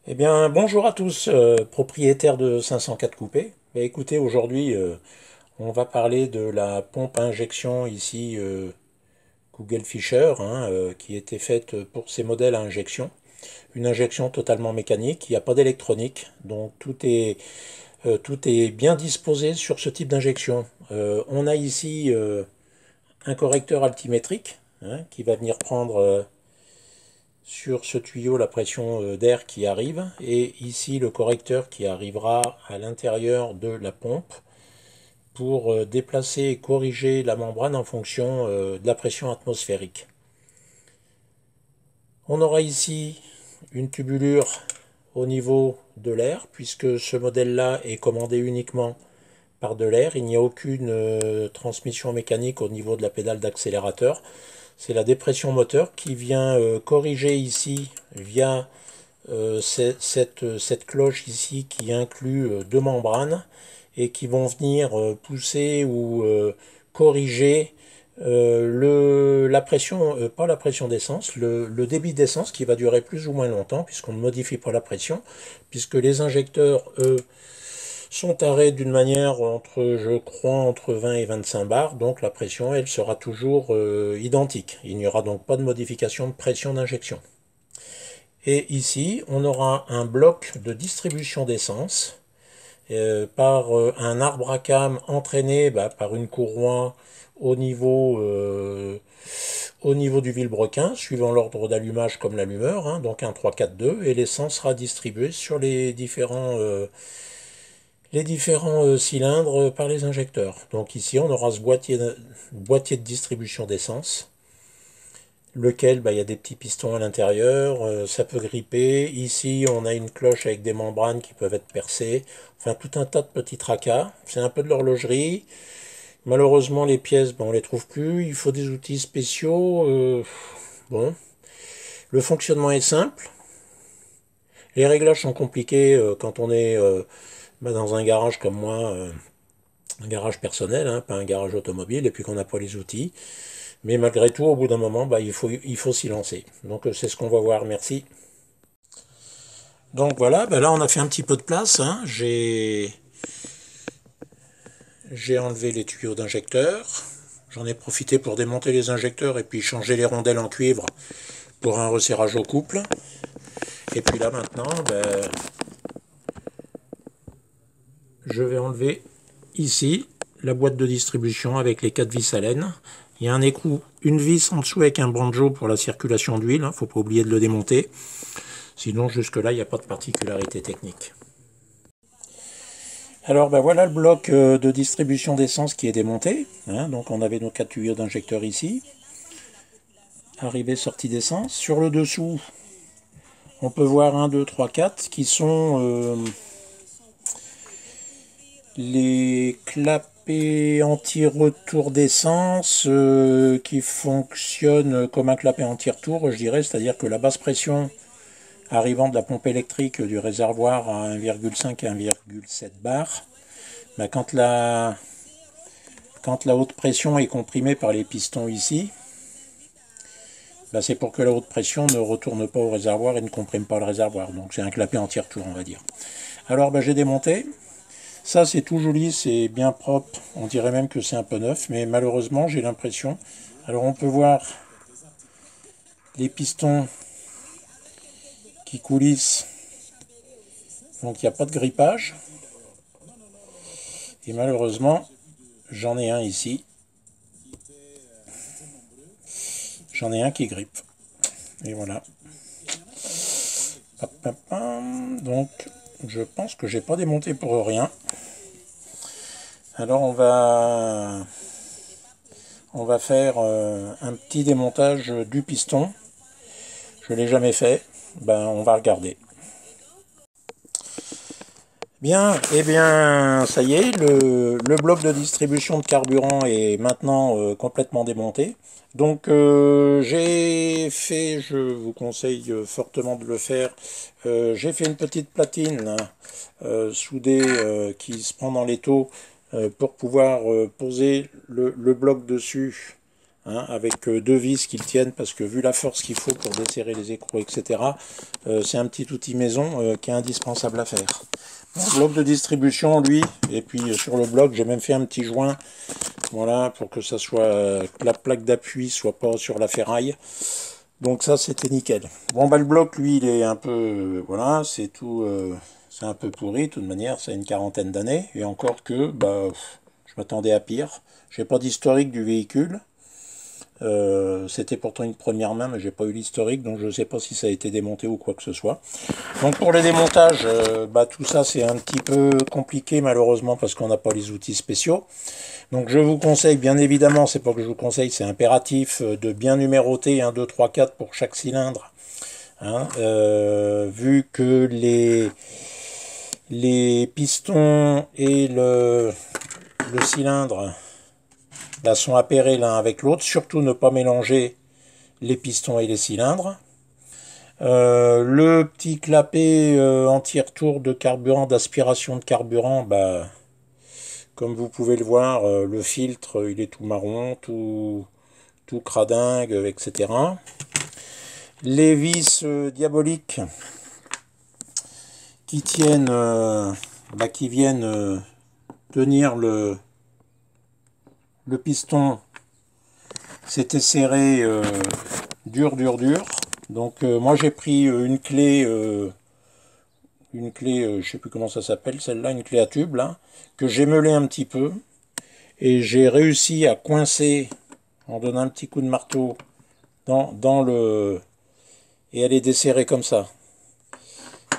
Eh bien, bonjour à tous, propriétaires de 504 coupés. Écoutez, aujourd'hui, on va parler de la pompe à injection ici, Google Fisher, hein, qui était faite pour ces modèles à injection. Une injection totalement mécanique, il n'y a pas d'électronique, donc tout est bien disposé sur ce type d'injection. On a ici un correcteur altimétrique, hein, qui va venir prendre sur ce tuyau la pression d'air qui arrive et ici le correcteur qui arrivera à l'intérieur de la pompe pour déplacer et corriger la membrane en fonction de la pression atmosphérique. On aura ici une tubulure au niveau de l'air puisque ce modèle-là est commandé uniquement par de l'air. Il n'y a aucune transmission mécanique au niveau de la pédale d'accélérateur. C'est la dépression moteur qui vient corriger ici via cette cloche ici qui inclut deux membranes et qui vont venir pousser ou corriger la pression, pas la pression d'essence, le débit d'essence qui va durer plus ou moins longtemps puisqu'on ne modifie pas la pression, puisque les injecteurs, eux, sont arrêtés d'une manière entre, je crois, entre 20 et 25 bars, donc la pression, elle sera toujours identique. Il n'y aura donc pas de modification de pression d'injection. Et ici, on aura un bloc de distribution d'essence par un arbre à cam entraîné par une courroie au niveau, euh, au niveau du vilebrequin, suivant l'ordre d'allumage comme l'allumeur, hein, donc un 3-4-2, et l'essence sera distribuée sur les différents cylindres par les injecteurs. Donc ici, on aura ce boîtier de distribution d'essence lequel il y a des petits pistons à l'intérieur, ça peut gripper. Ici, on a une cloche avec des membranes qui peuvent être percées. Enfin, tout un tas de petits tracas. C'est un peu de l'horlogerie. Malheureusement, les pièces, on les trouve plus. Il faut des outils spéciaux. Bon, le fonctionnement est simple. Les réglages sont compliqués quand on est dans un garage comme moi, un garage personnel, hein, pas un garage automobile, et puis qu'on n'a pas les outils. Mais malgré tout, au bout d'un moment, il faut s'y lancer. Donc c'est ce qu'on va voir. Merci. Donc voilà, là on a fait un petit peu de place, hein. J'ai enlevé les tuyaux d'injecteur. J'en ai profité pour démonter les injecteurs et puis changer les rondelles en cuivre pour un resserrage au couple. Et puis là maintenant, je vais enlever ici la boîte de distribution avec les 4 vis à laine. Il y a un écrou, une vis en dessous avec un banjo pour la circulation d'huile, hein, faut pas oublier de le démonter. Sinon jusque-là, il n'y a pas de particularité technique. Alors voilà le bloc de distribution d'essence qui est démonté, hein. Donc on avait nos 4 tuyaux d'injecteur ici. Arrivée, sortie d'essence. Sur le dessous, on peut voir 1, 2, 3, 4 qui sont les clapets anti-retour d'essence qui fonctionnent comme un clapet anti-retour, je dirais, c'est-à-dire que la basse pression arrivant de la pompe électrique du réservoir à 1,5 et 1,7 bar, quand la haute pression est comprimée par les pistons ici, c'est pour que la haute pression ne retourne pas au réservoir et ne comprime pas le réservoir. Donc c'est un clapet anti-retour, on va dire. Alors j'ai démonté. Ça c'est tout joli, c'est bien propre. On dirait même que c'est un peu neuf, mais malheureusement j'ai l'impression. Alors on peut voir les pistons qui coulissent. Donc il n'y a pas de grippage. Et malheureusement, j'en ai un ici. J'en ai un qui grippe. Et voilà. Donc je pense que j'ai pas démonté pour rien. Alors on va faire un petit démontage du piston. Je ne l'ai jamais fait. On va regarder. Bien, et bien, ça y est, le bloc de distribution de carburant est maintenant complètement démonté. Donc j'ai fait, je vous conseille fortement de le faire, j'ai fait une petite platine là, soudée qui se prend dans l'étau pour pouvoir poser le bloc dessus, hein, avec deux vis qui le tiennent, parce que vu la force qu'il faut pour desserrer les écrous, etc., c'est un petit outil maison qui est indispensable à faire. Bon, bloc de distribution, lui, et puis sur le bloc, j'ai même fait un petit joint, voilà, pour que ça soit, que la plaque d'appui soit pas sur la ferraille. Donc ça, c'était nickel. Bon, bah le bloc, lui, il est un peu, voilà, c'est tout, c'est un peu pourri, de toute manière, ça a une quarantaine d'années, et encore que, bah, je m'attendais à pire. J'ai pas d'historique du véhicule. C'était pourtant une première main, mais j'ai pas eu l'historique, donc je ne sais pas si ça a été démonté ou quoi que ce soit. Donc pour le démontage, bah, tout ça c'est un petit peu compliqué malheureusement parce qu'on n'a pas les outils spéciaux. Donc je vous conseille, bien évidemment, c'est pas que je vous conseille, c'est impératif de bien numéroter 1, 2, 3, 4 pour chaque cylindre. Hein, vu que les pistons et le cylindre là, sont appairés l'un avec l'autre, surtout ne pas mélanger les pistons et les cylindres. Le petit clapet anti-retour de carburant, d'aspiration de carburant, bah, comme vous pouvez le voir, le filtre il est tout marron, tout cradingue, etc. Les vis diaboliques qui tiennent, bah, qui viennent tenir le piston, c'était serré dur. Donc moi j'ai pris une clé, je sais plus comment ça s'appelle celle-là, une clé à tube là, que j'ai meulé un petit peu et j'ai réussi à coincer en donnant un petit coup de marteau dans le et à les desserrer comme ça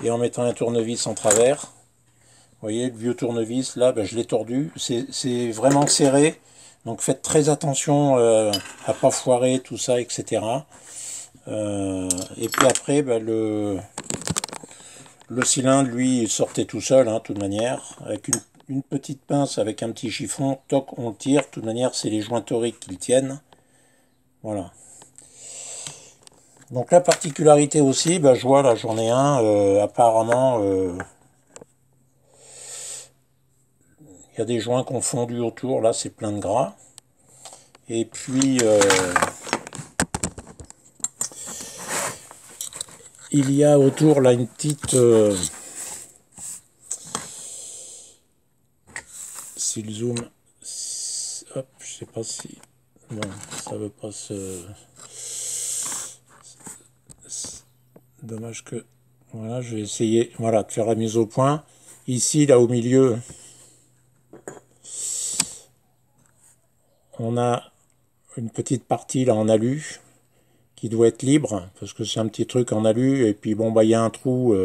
et en mettant un tournevis en travers. Vous voyez le vieux tournevis là, ben, je l'ai tordu, c'est vraiment serré. Donc faites très attention à pas foirer tout ça, etc. Et puis après, ben, le cylindre, lui, il sortait tout seul, hein, de toute manière. Avec une petite pince, avec un petit chiffon, toc, on le tire. De toute manière, c'est les joints toriques qui le tiennent. Voilà. Donc la particularité aussi, ben, je vois là, j'en ai un, apparemment, il y a des joints confondus autour, là, c'est plein de gras. Et puis, il y a autour là une petite, si le zoom, hop, je sais pas si, bon, ça veut pas se, dommage que, voilà, je vais essayer, voilà, de faire la mise au point. Ici, là au milieu, on a une petite partie là en alu qui doit être libre parce que c'est un petit truc en alu et puis bon bah il y a un trou.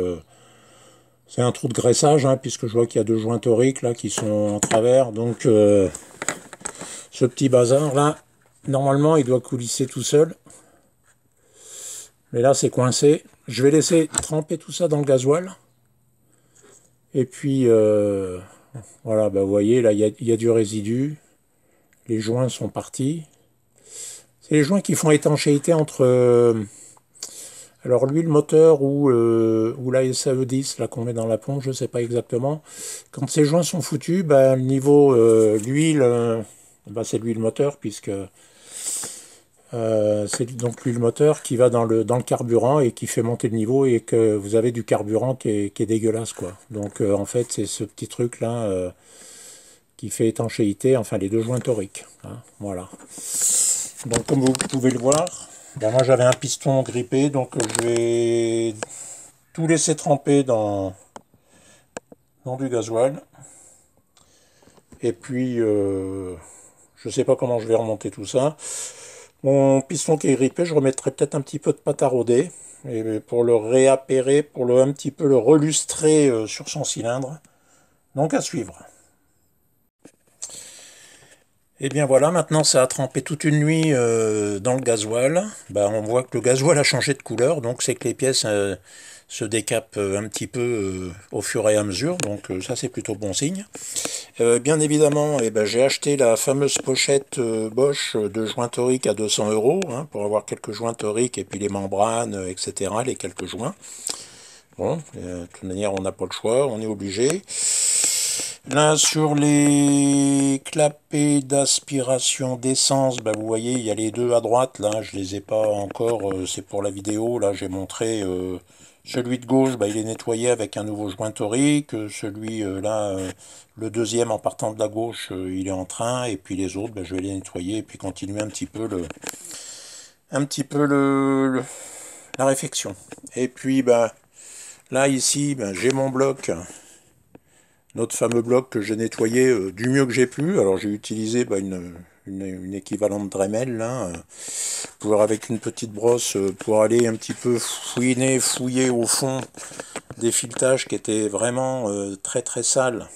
C'est un trou de graissage, hein, puisque je vois qu'il y a deux joints toriques là qui sont en travers. Donc ce petit bazar là, normalement il doit coulisser tout seul. Mais là c'est coincé. Je vais laisser tremper tout ça dans le gasoil. Et puis voilà, bah, vous voyez là il y a du résidu. Les joints sont partis. C'est les joints qui font étanchéité entre alors l'huile moteur ou la SAE10 là qu'on met dans la pompe, je ne sais pas exactement. Quand ces joints sont foutus, bah, le niveau l'huile, bah, c'est l'huile moteur puisque c'est donc l'huile moteur qui va dans le carburant et qui fait monter le niveau et que vous avez du carburant qui est dégueulasse quoi. Donc en fait c'est ce petit truc là qui fait étanchéité, enfin les deux joints toriques. Hein, voilà. Donc comme vous pouvez le voir. Ben moi j'avais un piston grippé, donc je vais tout laisser tremper dans du gasoil. Et puis je sais pas comment je vais remonter tout ça. Mon piston qui est grippé, je remettrai peut-être un petit peu de pâte à rôder et pour le réappairer, pour un petit peu le relustrer sur son cylindre. Donc à suivre. Et bien voilà, maintenant ça a trempé toute une nuit dans le gasoil. Ben, on voit que le gasoil a changé de couleur, donc c'est que les pièces se décapent un petit peu au fur et à mesure, donc ça c'est plutôt bon signe. Bien évidemment, eh ben, j'ai acheté la fameuse pochette Bosch de joints toriques à 200 € hein, pour avoir quelques joints toriques et puis les membranes, etc., les quelques joints. Bon, de toute manière on n'a pas le choix, on est obligé. Là, sur les clapets d'aspiration d'essence, bah, vous voyez, il y a les deux à droite. Là, je les ai pas encore. C'est pour la vidéo. Là, j'ai montré celui de gauche. Bah, il est nettoyé avec un nouveau joint torique. Celui là, le deuxième en partant de la gauche, il est en train. Et puis les autres, bah, je vais les nettoyer et puis continuer la réfection. Et puis, bah, là, ici, bah, j'ai mon bloc. Notre fameux bloc que j'ai nettoyé du mieux que j'ai pu. Alors j'ai utilisé bah, une équivalente Dremel là, pour avec une petite brosse pour aller un petit peu fouiller au fond des filetages qui étaient vraiment très très sales.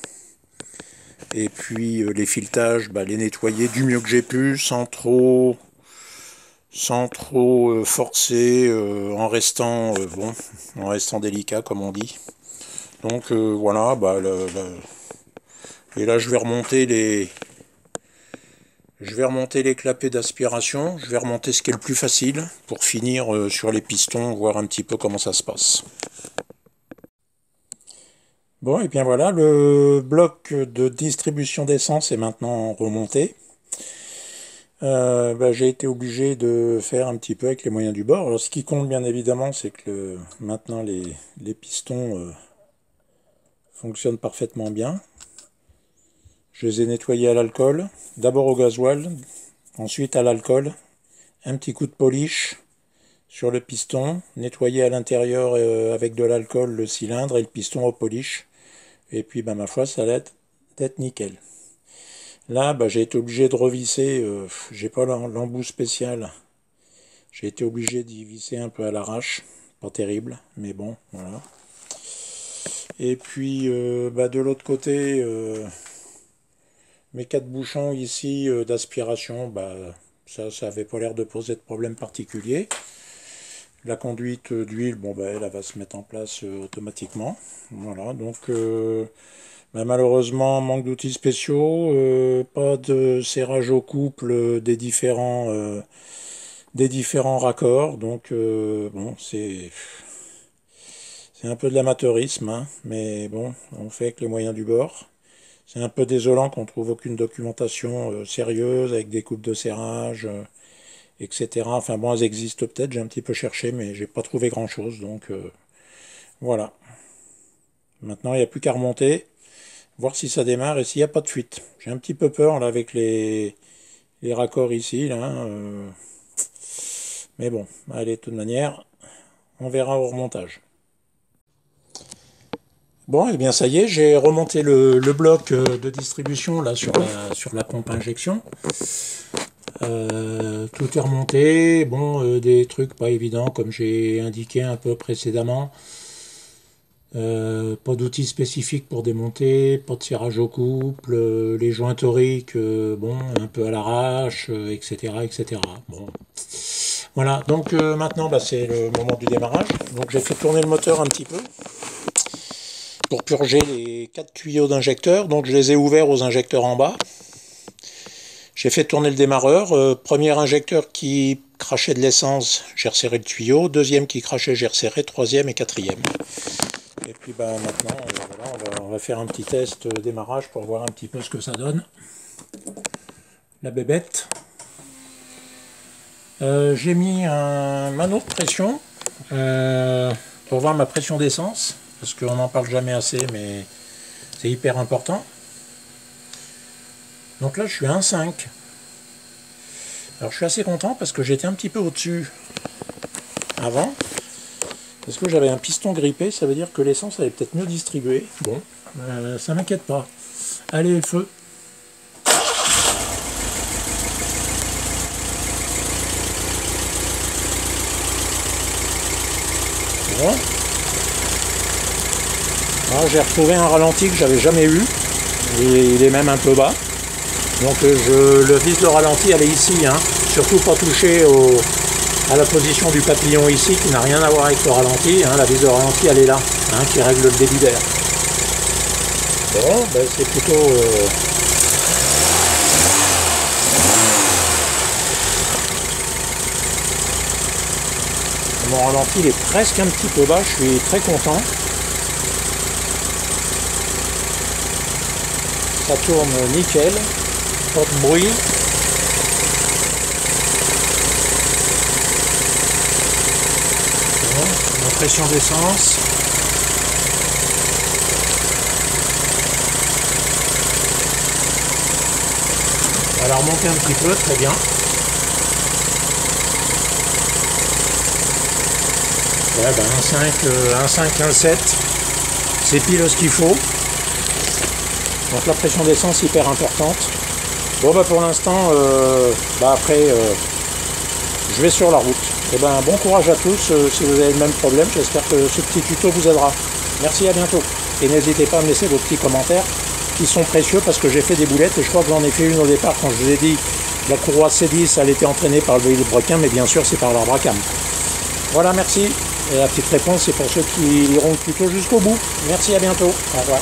Et puis les filetages, bah, les nettoyer du mieux que j'ai pu sans trop forcer, en restant délicat comme on dit. Donc voilà, bah, et là je vais remonter les clapets d'aspiration, je vais remonter ce qui est le plus facile pour finir sur les pistons, voir un petit peu comment ça se passe. Bon, et bien voilà, le bloc de distribution d'essence est maintenant remonté. Bah, j'ai été obligé de faire un petit peu avec les moyens du bord. Alors ce qui compte bien évidemment, c'est que maintenant les pistons fonctionnent parfaitement bien. Je les ai nettoyés à l'alcool, d'abord au gasoil, ensuite à l'alcool, un petit coup de polish sur le piston, nettoyer à l'intérieur avec de l'alcool le cylindre et le piston au polish. Et puis bah, ma foi, ça allait d'être nickel. Là, bah, j'ai été obligé de revisser, j'ai pas l'embout spécial. J'ai été obligé d'y visser un peu à l'arrache, pas terrible, mais bon, voilà. Et puis bah, de l'autre côté, mes quatre bouchons ici d'aspiration, bah, ça avait pas l'air de poser de problème particulier. La conduite d'huile, bon, bah, elle va se mettre en place automatiquement. Voilà, donc bah, malheureusement, manque d'outils spéciaux, pas de serrage au couple des différents raccords. Donc bon, c'est un peu de l'amateurisme, hein, mais bon, on fait avec les moyens du bord. C'est un peu désolant qu'on trouve aucune documentation sérieuse avec des coupes de serrage, etc. Enfin bon, elles existent peut-être, j'ai un petit peu cherché, mais j'ai pas trouvé grand-chose. Donc voilà. Maintenant, il n'y a plus qu'à remonter, voir si ça démarre et s'il n'y a pas de fuite. J'ai un petit peu peur là avec les raccords ici, là. Mais bon, allez, de toute manière, on verra au remontage. Bon, et bien ça y est, j'ai remonté le bloc de distribution là sur la pompe à injection. Tout est remonté. Bon, des trucs pas évidents comme j'ai indiqué un peu précédemment. Pas d'outils spécifiques pour démonter, pas de serrage au couple, les joints toriques, bon, un peu à l'arrache, etc., etc. Bon, voilà. Donc maintenant, bah, c'est le moment du démarrage. Donc j'ai fait tourner le moteur un petit peu pour purger les 4 tuyaux d'injecteurs. Donc je les ai ouverts aux injecteurs en bas. J'ai fait tourner le démarreur. Premier injecteur qui crachait de l'essence, j'ai resserré le tuyau. Deuxième qui crachait, j'ai resserré. Troisième et quatrième. Et puis bah, maintenant, voilà, on va faire un petit test démarrage pour voir un petit peu ce que ça donne. La bébête. J'ai mis un manoir de pression pour voir ma pression d'essence. Parce qu'on n'en parle jamais assez, mais c'est hyper important. Donc là, je suis à 1,5. Alors je suis assez content parce que j'étais un petit peu au-dessus avant. Parce que j'avais un piston grippé, ça veut dire que l'essence allait peut-être mieux distribuée. Bon, ça m'inquiète pas. Allez, le feu. Bon. J'ai retrouvé un ralenti que j'avais jamais eu. Et il est même un peu bas. Donc le vis de ralenti, elle est ici. Hein. Surtout pas toucher à la position du papillon ici, qui n'a rien à voir avec le ralenti. Hein. La vis de ralenti, elle est là, hein, qui règle le débit d'air. Bon, ben, c'est plutôt... Mon ralenti, il est presque un petit peu bas. Je suis très content. Ça tourne nickel, pas de bruit. Bon, la pression d'essence. On va la remonter un petit peu, très bien. Ouais, ben 1,5, 1,7, c'est pile ce qu'il faut. Donc la pression d'essence hyper importante. Bon bah pour l'instant, après je vais sur la route. Et ben bon courage à tous si vous avez le même problème. J'espère que ce petit tuto vous aidera. Merci, à bientôt. Et n'hésitez pas à me laisser vos petits commentaires qui sont précieux parce que j'ai fait des boulettes et je crois que j'en ai fait une au départ quand je vous ai dit que la courroie C10 elle était entraînée par le vilebrequin, mais bien sûr c'est par l'arbre à cames. Voilà, merci. Et la petite réponse c'est pour ceux qui liront le tuto jusqu'au bout. Merci, à bientôt. Au revoir.